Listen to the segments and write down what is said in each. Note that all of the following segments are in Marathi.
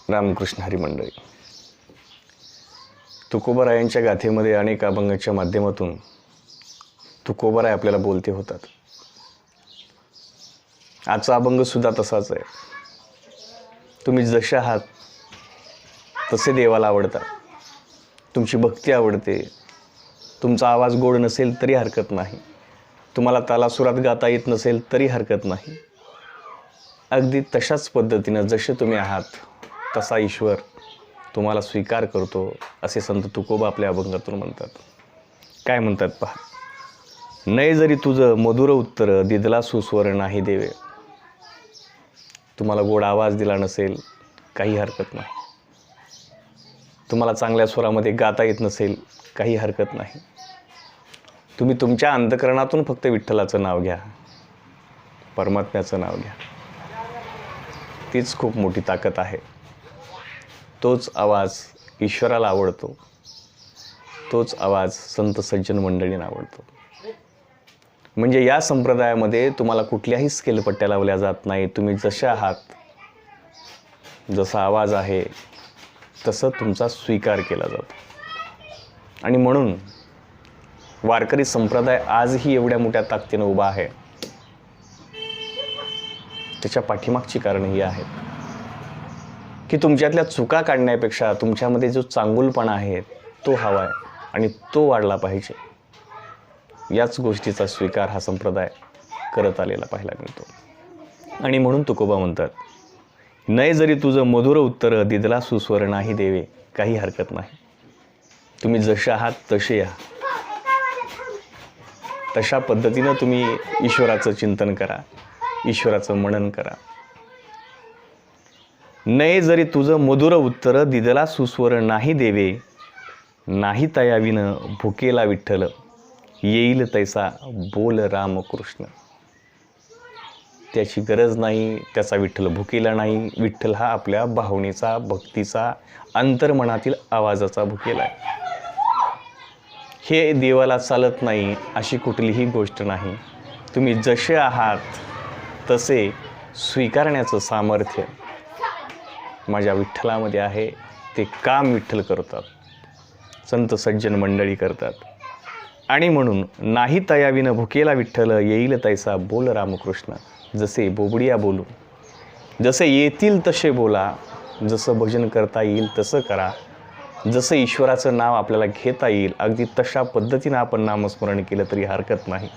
रामकृष्ण हरी मंडळी. तुकोबारायांच्या गाथेमध्ये अनेक अभंगाच्या माध्यमातून तुकोबाराय आपल्याला बोलते होतात. आजचा अभंग सुद्धा तसाच आहे. तुम्ही जसे आहात तसे देवाला आवडता. तुमची भक्ती आवडते. तुमचा आवाज गोड नसेल तरी हरकत नाही. तुम्हाला तालासुरात गाता येत नसेल तरी हरकत नाही. अगदी तशाच पद्धतीनं जसे तुम्ही आहात तसा ईश्वर तुम्हाला स्वीकार करतो, असे संत तुकोबा आपल्या अभंगातून म्हणतात. काय म्हणतात पहा. नये जरी तुझं मधुर उत्तर दिदला सुस्वर नाही देवे. तुम्हाला गोड आवाज दिला नसेल काही हरकत नाही. तुम्हाला चांगल्या स्वरामध्ये गाता येत नसेल काही हरकत नाही. तुम्ही तुमच्या अंतःकरणातून फक्त विठ्ठलाचं नाव घ्या, परमात्म्याचं नाव घ्या. तीच खूप मोठी ताकद आहे. तोच आवाज ईश्वराला आवडतो. तोच आवाज संत सज्जन मंडळींना आवडतो. म्हणजे या संप्रदायामध्ये तुम्हाला कुठल्याही स्केलपट्ट्या लावल्या जात नाही. तुम्ही जसे आहात, जसा आवाज आहे तसं तुमचा स्वीकार केला जातो. आणि म्हणून वारकरी संप्रदाय आजही एवढ्या मोठ्या ताकदीनं उभा आहे. त्याच्या पाठीमागची कारणं ही आहेत की तुमच्यातल्या चुका काढण्यापेक्षा तुमच्यामध्ये जो चांगुलपणा आहे तो हवा आहे आणि तो वाढला पाहिजे. याच गोष्टीचा स्वीकार हा संप्रदाय करत आलेला पाहायला मिळतो. आणि म्हणून तुकोबा म्हणतात, नये जरी तुझं मधुर उत्तर दिदला सुस्वर नाही देवे. काही हरकत नाही. तुम्ही जसे आहात तसे या. तशा पद्धतीनं तुम्ही ईश्वराचं चिंतन करा, ईश्वराचं मनन करा. नये जरी तुझं मधुर उत्तर दिदला सुस्वर नाही देवे. नाही तयाविन भुकेला विठ्ठल येईल तैसा बोल रामकृष्ण. त्याची गरज नाही, त्याचा विठ्ठल भुकेला नाही. विठ्ठल हा आपल्या भावनेचा, भक्तीचा, अंतर्मनातील आवाजाचा भुकेला आहे. हे देवाला चालत नाही अशी कुठलीही गोष्ट नाही. तुम्ही जसे आहात तसे स्वीकारण्याचं सामर्थ्य माझ्या विठ्ठलामध्ये आहे. ते काम विठ्ठल करतात, संत सज्जन मंडळी करतात. आणि म्हणून नाही तयाविन भुकेला विठ्ठल येईल तैसा बोल रामकृष्ण. जसे बोबडिया बोलू, जसे येतील तसे बोला. जसं भजन करता येईल तसं करा. जसं ईश्वराचं नाव आपल्याला घेता येईल अगदी तशा पद्धतीनं आपण नामस्मरण केलं तरी हरकत नाही.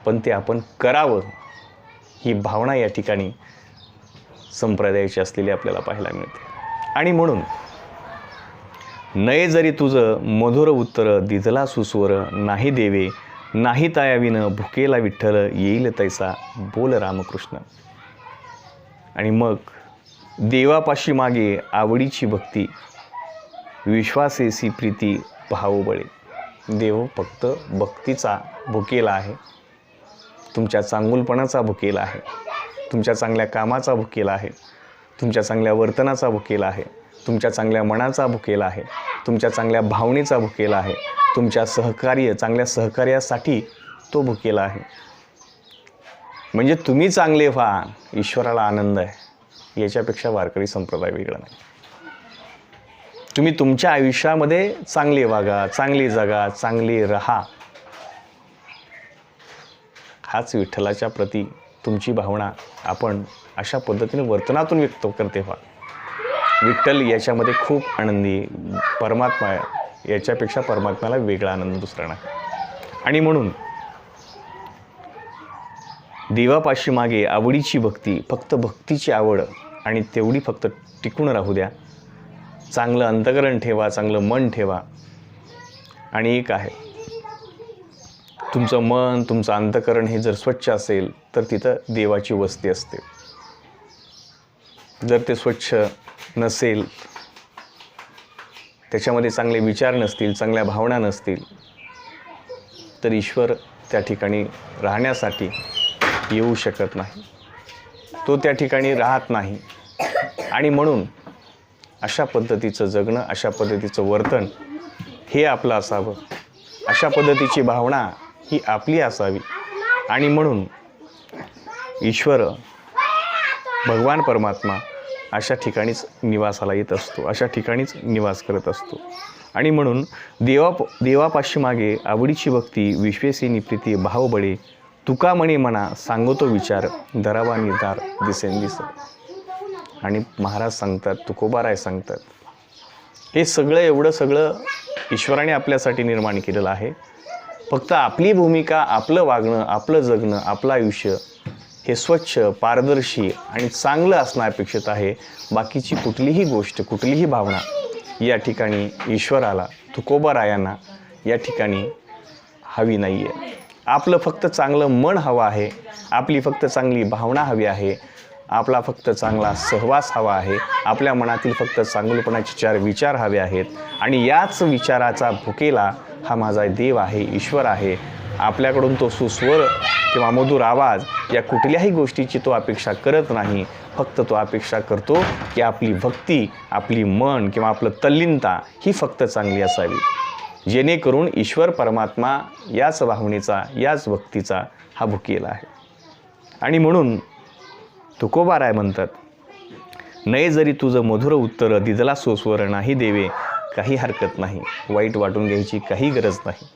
पण ते आपण करावं ही भावना या ठिकाणी संप्रदायाची असलेली आपल्याला पाहायला मिळते. आणि म्हणून नये जरी तुझं मधुर उत्तर दिदला सुस्वर नाही देवे. नाही तायाविन भुकेला विठ्ठल येईल तैसा बोल रामकृष्ण. आणि मग देवापाशी मागे आवडीची भक्ती, विश्वासेसी प्रीती भाव बळे. देव फक्त भक्तीचा भुकेला आहे, तुमच्या चांगुलपणाचा भुकेला आहे, तुमच्या चांगल्या कामाचा भुकेला आहे, तुमच्या चांगल्या वर्तनाचा भुकेला आहे, तुमच्या चांगल्या मनाचा भुकेला आहे, तुमच्या चांगल्या भावनेचा भुकेला आहे, तुमच्या चांगल्या सहकार्यासाठी तो भुकेला आहे. म्हणजे तुम्ही चांगले व्हा, ईश्वराला आनंद आहे. याच्यापेक्षा वारकरी संप्रदाय वेगळा नाही. तुम्ही तुमच्या आयुष्यामध्ये चांगले वागा, चांगली जगा, चांगले राहा. हाच विठ्ठलाच्या प्रती तुमची भावना आपण अशा पद्धतीने वर्तनातून व्यक्त करते व्हा. विठ्ठल याच्यामध्ये खूप आनंदी, परमात्मा आहे. याच्यापेक्षा परमात्म्याला वेगळा आनंद दुसरा नाही. आणि म्हणून देवापाशी मागे आवडीची भक्ती, फक्त भक्तीची आवड आणि तेवढी फक्त टिकून राहू द्या. चांगलं अंतःकरण ठेवा, चांगलं मन ठेवा. आणि एक आहे, तुमचं मन, तुमचं अंतःकरण हे जर स्वच्छ असेल तर तिथं देवाची वस्ती असते. जर ते स्वच्छ नसेल, त्याच्यामध्ये चांगले विचार नसतील, चांगल्या भावना नसतील, तर ईश्वर त्या ठिकाणी राहण्यासाठी येऊ शकत नाही. तो त्या ठिकाणी राहत नाही. आणि म्हणून अशा पद्धतीचं जगणं, अशा पद्धतीचं वर्तन हे आपलं असावं. अशा पद्धतीची भावना ही आपली असावी. आणि म्हणून ईश्वर, भगवान परमात्मा अशा ठिकाणीच निवासाला येत असतो, अशा ठिकाणीच निवास करत असतो. आणि म्हणून देवापाशी मागे आवडीची भक्ती, विश्वेसिनी प्रीती भाव बळे, तुका म्हणे मना सांगतो विचार, धरावा निर्धार दिसेन दिस. आणि महाराज सांगतात, तुकोबाराय सांगतात, हे सगळं एवढं सगळं ईश्वराने आपल्यासाठी निर्माण केलेलं आहे. फक्त आपली भूमिका, आपलं वागणं, आपलं जगणं, आपलं आयुष्य हे स्वच्छ, पारदर्शी आणि चांगलं असणं अपेक्षित आहे. बाकीची कुठलीही गोष्ट, कुठलीही भावना या ठिकाणी ईश्वराला, तुकोबारायांना या ठिकाणी हवी नाही आहे. आपलं फक्त चांगलं मन हवं आहे, आपली फक्त चांगली भावना हवी आहे, आपला फक्त चांगला सहवास हवा आहे, आपल्या मनातील फक्त चांगुलपणाचे 4 विचार हवे आहेत. आणि याच विचाराचा भुकेला हा माझा देव आहे, ईश्वर आहे. आपल्याकडून तो सुस्वर किंवा मधुर आवाज या कुठल्याही गोष्टीची तो अपेक्षा करत नाही. फक्त तो अपेक्षा करतो की आपली भक्ती, आपली मन किंवा आपलं तल्लीनता ही फक्त चांगली असावी, जेणेकरून ईश्वर परमात्मा याच भावनेचा, याच भक्तीचा हा भुकेला आहे. आणि म्हणून तुकोबाराय म्हणतात, नये जरी तुझं मधुर उत्तर, दिदला सुस्वर नाही देवे काही हरकत नाही. वाईट वाटून घ्यायची काही गरज नाही.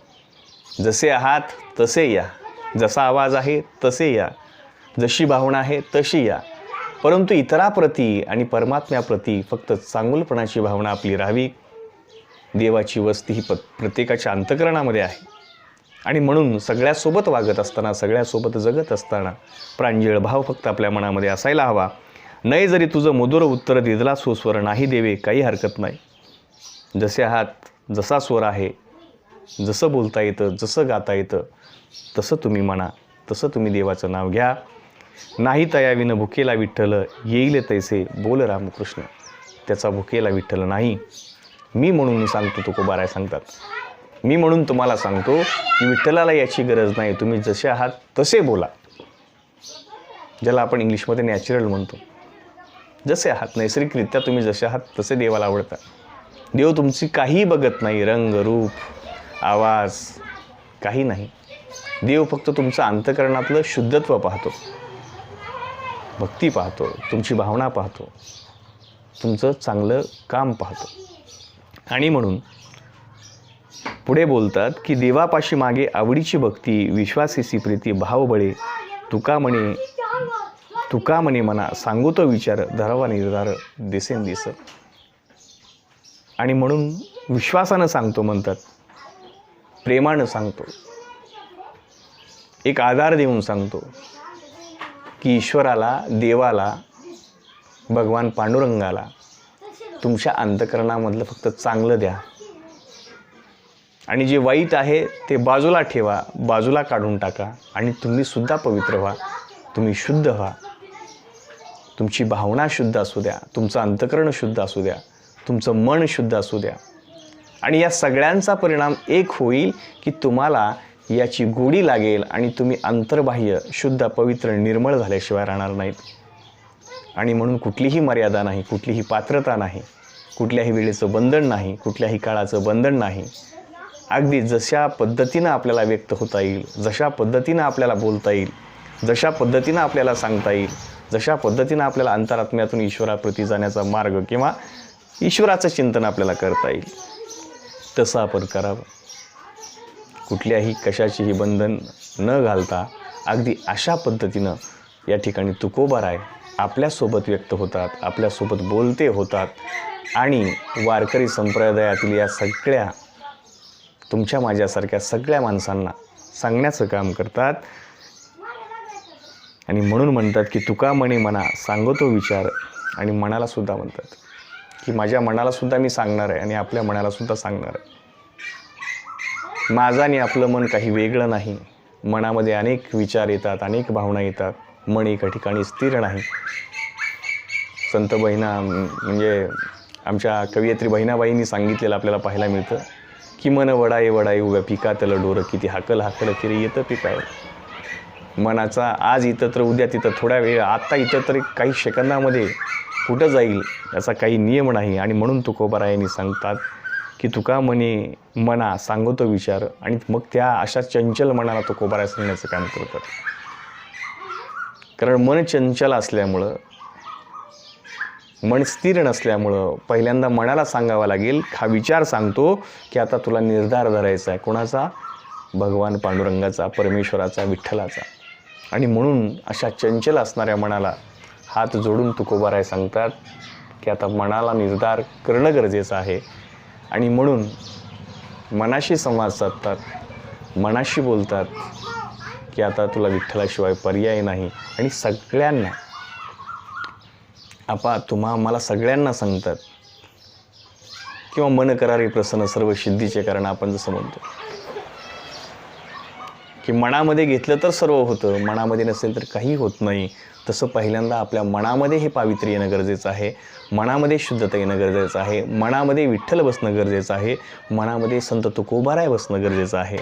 जसे आहात तसे या, जसा आवाज आहे तसे या, जशी भावना आहे तशी या, परंतु इतराप्रती आणि परमात्म्याप्रती फक्त चांगुलपणाची भावना आपली राहावी. देवाची वस्ती ही प्रत्येकाच्या अंतःकरणामध्ये आहे. आणि म्हणून सगळ्यासोबत वागत असताना, सगळ्यासोबत जगत असताना प्रांजळ भाव फक्त आपल्या मनामध्ये असायला हवा. नये जरी तुझं मधुर उत्तर, दिदला सुस्वर नाही देवे काही हरकत नाही. जसे आहात, जसा स्वर आहे, जसं बोलता येतं, जसं गाता येतं तसं तुम्ही म्हणा, तसं तुम्ही देवाचं नाव घ्या. नाही तयाविन भुकेला विठ्ठल, येईल तैसे बोल रामकृष्ण. त्याचा भुकेला विठ्ठल नाही. मी म्हणून सांगतो, तुकोबाराय सांगतात, मी म्हणून तुम्हाला सांगतो की विठ्ठलाला याची गरज नाही. तुम्ही जसे आहात तसे बोला, ज्याला आपण इंग्लिशमध्ये नॅचरल म्हणतो. जसे आहात नैसर्गिकरित्या तुम्ही जसे आहात तसे देवाला आवडतात. देव तुमची काही बघत नाही, रंग, रूप, आवाज काही नाही. देव फक्त तुमचं अंतःकरणातलं शुद्धत्व पाहतो, भक्ती पाहतो, तुमची भावना पाहतो, तुमचं चांगलं काम पाहतो. आणि म्हणून पुढे बोलतात की देवापाशी मागे आवडीची भक्ती, विश्वासीसी प्रीती भाव बळे, तुका म्हणे मना सांगतो विचार, धरावा निर्धार दिसेन दिस. आणि म्हणून विश्वासानं सांगतो म्हणतात, प्रेमानं सांगतो, एक आधार देऊन सांगतो की ईश्वराला, देवाला, भगवान पांडुरंगाला तुमच्या अंतःकरणामधलं फक्त चांगलं द्या. आणि जे वाईट आहे ते बाजूला ठेवा, बाजूला काढून टाका. आणि तुम्ही सुद्धा पवित्र व्हा, तुम्ही शुद्ध व्हा. तुमची भावना शुद्ध असू द्या, तुमचं अंतःकरण शुद्ध असू द्या, तुमचं मन शुद्ध असू द्या. आणि या सगळ्यांचा परिणाम एक होईल की तुम्हाला याची गोडी लागेल आणि तुम्ही अंतर्बाह्य शुद्ध, पवित्र, निर्मळ झाल्याशिवाय राहणार नाहीत. आणि म्हणून कुठलीही मर्यादा नाही, कुठलीही पात्रता नाही, कुठल्याही वेळेचं बंधन नाही, कुठल्याही काळाचं बंधन नाही. अगदी जशा पद्धतीनं आपल्याला व्यक्त होता येईल, जशा पद्धतीनं आपल्याला बोलता येईल, जशा पद्धतीनं आपल्याला सांगता येईल, जशा पद्धतीनं आपल्याला अंतरात्म्यातून ईश्वराप्रती जाण्याचा मार्ग किंवा ईश्वराचं चिंतन आपल्याला करता येईल तसं आपण करावं. कुठल्याही कशाचीही बंधन न घालता अगदी अशा पद्धतीनं या ठिकाणी तुकोबाराय आपल्यासोबत व्यक्त होतात, आपल्यासोबत बोलते होतात. आणि वारकरी संप्रदायातील या सगळ्या तुमच्या माझ्यासारख्या सगळ्या माणसांना सांगण्याचं काम करतात. आणि म्हणून म्हणतात की तुका म्हणे मना सांगतो विचार. आणि मनालासुद्धा म्हणतात की माझ्या मनालासुद्धा मी सांगणार आहे आणि आपल्या मनालासुद्धा सांगणार आहे. माझं आणि आपलं मन काही वेगळं नाही. मनामध्ये अनेक विचार येतात, अनेक भावना येतात. मन एका ठिकाणी स्थिर नाही. संत बहिणा म्हणजे आमच्या कवयित्री बहिणाबाईंनी सांगितलेलं आपल्याला पाहायला मिळतं की मन वडाये वडाये उभ्या पिकातलं डोरं, किती हाकल हाकल किरी येतं पिकावर. मनाचा आज इथं तर उद्या तिथं, थोड्या वेळ आत्ता इथं तरी काही सेकंदामध्ये कुठं जाईल याचा काही नियम नाही. आणि म्हणून तुकोबारायांनी सांगतात की तुका म्हणे मना सांगतो विचार. आणि मग त्या अशा चंचल मनाला तुकोबाराय सांगण्याचं काम करतात. कारण मन चंचल असल्यामुळं मन स्थिर नसल्यामुळं पहिल्यांदा मनाला सांगावं लागेल, हा विचार सांगतो की आता तुला निर्धार धरायचा आहे. कोणाचा? भगवान पांडुरंगाचा, परमेश्वराचा, विठ्ठलाचा. आणि म्हणून अशा चंचल असणाऱ्या मनाला हात जोडून तुकोबाराय सांगतात की आता मनाला निर्धार करणं गरजेचं आहे. आणि म्हणून मनाशी संवाद साधतात, मनाशी बोलतात की आता तुला विठ्ठलाशिवाय पर्याय नाही. आणि सगळ्यांना मला सगळ्यांना सांगतात किंवा मन करारी प्रसन्न सर्व सिद्धीचे कारण आपण जसं म्हणतो की मनामध्ये घेतलं तर सर्व होतं, मनामध्ये नसेल तर काही होत नाही. तसं पहिल्यांदा आपल्या मनामध्ये हे पावित्र्य येणं गरजेचं आहे, मनामध्ये शुद्धता येणं गरजेचं आहे, मनामध्ये विठ्ठल बसणं गरजेचं आहे, मनामध्ये संत तुकोबाराय बसणं गरजेचं आहे.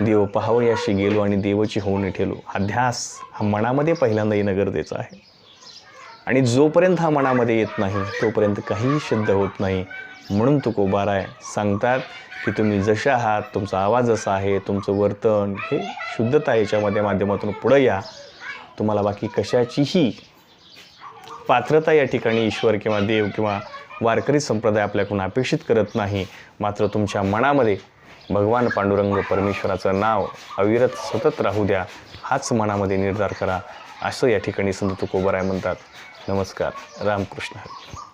देव पाहावयाशी गेलो आणि देवाची होऊन ठेलो, हा ध्यास हा मनामध्ये पहिल्यांदा येणं गरजेचं आहे. आणि जोपर्यंत हा मनामध्ये येत नाही तोपर्यंत काहीही सिद्ध होत नाही. म्हणून तुकोबाराय सांगतात की तुम्ही जसे आहात, तुमचा आवाज जसा आहे, तुमचं वर्तन हे शुद्धता याच्यामध्ये माध्यमातून पुढं या. तुम्हाला बाकी कशाचीही पात्रता या ठिकाणी ईश्वर किंवा देव किंवा वारकरी संप्रदाय आपल्याकडून अपेक्षित करत नाही. मात्र तुमच्या मनामध्ये भगवान पांडुरंग परमेश्वराचं नाव अविरत सतत राहू द्या, हाच मनामध्ये निर्धार करा, असं या ठिकाणी संत तुकोबाराय म्हणतात. नमस्कार. रामकृष्ण हरी.